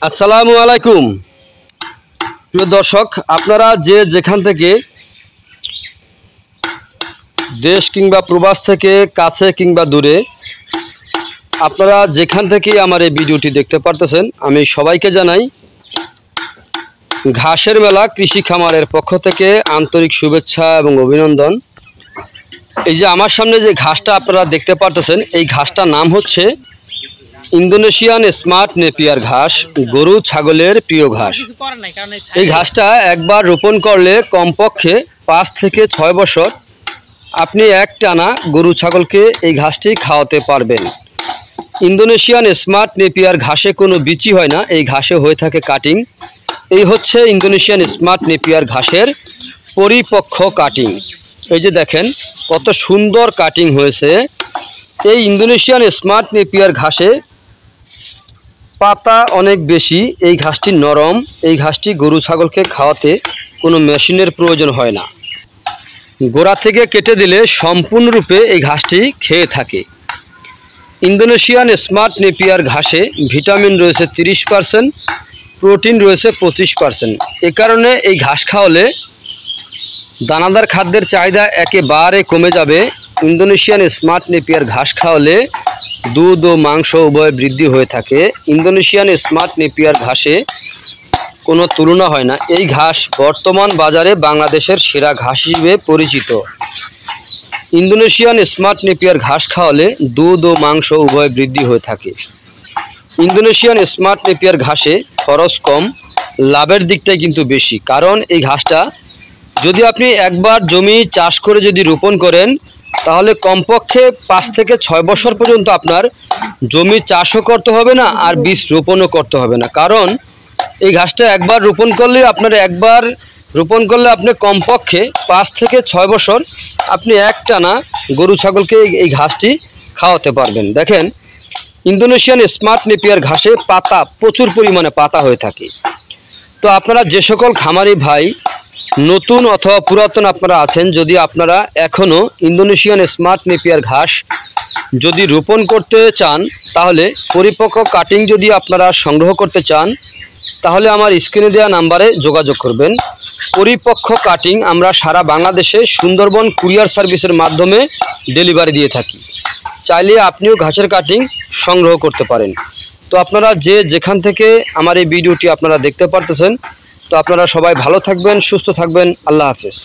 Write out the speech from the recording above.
আসসালামু আলাইকুম প্রিয় দর্শক, আপনারা যে যেখান থেকে দেশ কিংবা প্রবাস থেকে কাছে কিংবা দূরে আপনারা যেখান থেকে আমার এই ভিডিওটি দেখতে পারতেছেন, আমি সবাইকে জানাই ঘাসের মেলা কৃষি খামারের পক্ষ থেকে আন্তরিক শুভেচ্ছা এবং অভিনন্দন। এই যে আমার সামনে যে ঘাসটা আপনারা দেখতে পারতেছেন, এই ঘাসটার নাম হচ্ছে ইন্দোনেশিয়ান স্মার্ট নেপিয়ার ঘাস, গরু ছাগলের প্রিয় ঘাস। এই ঘাসটা একবার রোপণ করলে কমপক্ষে 5 থেকে 6 বছর আপনি একটানা গরু ছাগলকে এই ঘাসটি খাওয়াতে পারবেন। ইন্দোনেশিয়ান স্মার্ট নেপিয়ার ঘাসে কোনো বিচি হয় না, এই ঘাসে হয়ে থাকে কাটিং। এই হচ্ছে ইন্দোনেশিয়ান স্মার্ট নেপিয়ার ঘাসের পরিপক্ক কাটিং। এই যে দেখেন কত সুন্দর কাটিং হয়েছে। এই ইন্দোনেশিয়ান স্মার্ট নেপিয়ার ঘাসে পাতা অনেক বেশি, এই ঘাসটি নরম, এই ঘাসটি গরু ছাগলকে খাওয়াতে কোনো মেশিনের প্রয়োজন হয় না। গোড়া থেকে কেটে দিলে সম্পূর্ণরূপে এই ঘাসটি খেয়ে থাকে। ইন্দোনেশিয়ান স্মার্ট নেপিয়ার ঘাসে ভিটামিন রয়েছে 30%, প্রোটিন রয়েছে 25%। এ কারণে এই ঘাস খাওয়ালে দানাদার খাদ্যের চাহিদা একেবারে কমে যাবে। ইন্দোনেশিয়ান স্মার্ট নেপিয়ার ঘাস খাওয়ালে দুধ ও মাংস উভয় বৃদ্ধি হয়ে থাকে। ইন্দোনেশিয়ান স্মার্ট নেপিয়ার ঘাসে কোনো তুলনা হয় না। এই ঘাস বর্তমান বাজারে বাংলাদেশের সেরা ঘাস হিসেবে পরিচিত। ইন্দোনেশিয়ান স্মার্ট নেপিয়ার ঘাস খাওয়ালে দুধ ও মাংস উভয় বৃদ্ধি হয়ে থাকে। ইন্দোনেশিয়ান স্মার্ট নেপিয়ার ঘাসে খরচ কম, লাভের দিকটাই কিন্তু বেশি। কারণ এই ঘাসটা যদি আপনি একবার জমি চাষ করে যদি রোপণ করেন, তাহলে কমপক্ষে 5 থেকে 6 বছর পর্যন্ত আপনার জমি চাষও করতে হবে না, আর বীজ রোপণও করতে হবে না। কারণ এই ঘাসটা একবার রোপণ করলে আপনি কমপক্ষে 5 থেকে 6 বছর আপনি একটানা গরু ছাগলকে এই ঘাসটি খাওয়াতে পারবেন। দেখেন ইন্দোনেশিয়ান স্মার্ট নেপিয়ার ঘাসে পাতা প্রচুর পরিমাণে পাতা হয়ে থাকে। তো আপনারা যে সকল খামারি ভাই নতুন অথবা পুরাতন আপনারা আছেন, যদি আপনারা এখনও ইন্দোনেশিয়ান স্মার্ট নেপিয়ার ঘাস যদি রোপণ করতে চান, তাহলে পরিপক্ক কাটিং যদি আপনারা সংগ্রহ করতে চান, তাহলে আমার স্ক্রিনে দেওয়া নাম্বারে যোগাযোগ করবেন। পরিপক্ক কাটিং আমরা সারা বাংলাদেশে সুন্দরবন কুরিয়ার সার্ভিসের মাধ্যমে ডেলিভারি দিয়ে থাকি। চাইলে আপনিও ঘাসের কাটিং সংগ্রহ করতে পারেন। তো আপনারা যে যেখান থেকে আমার এই ভিডিওটি আপনারা দেখতে পারতেছেন, তো আপনারা সবাই ভালো থাকবেন, সুস্থ থাকবেন। আল্লাহ হাফেজ।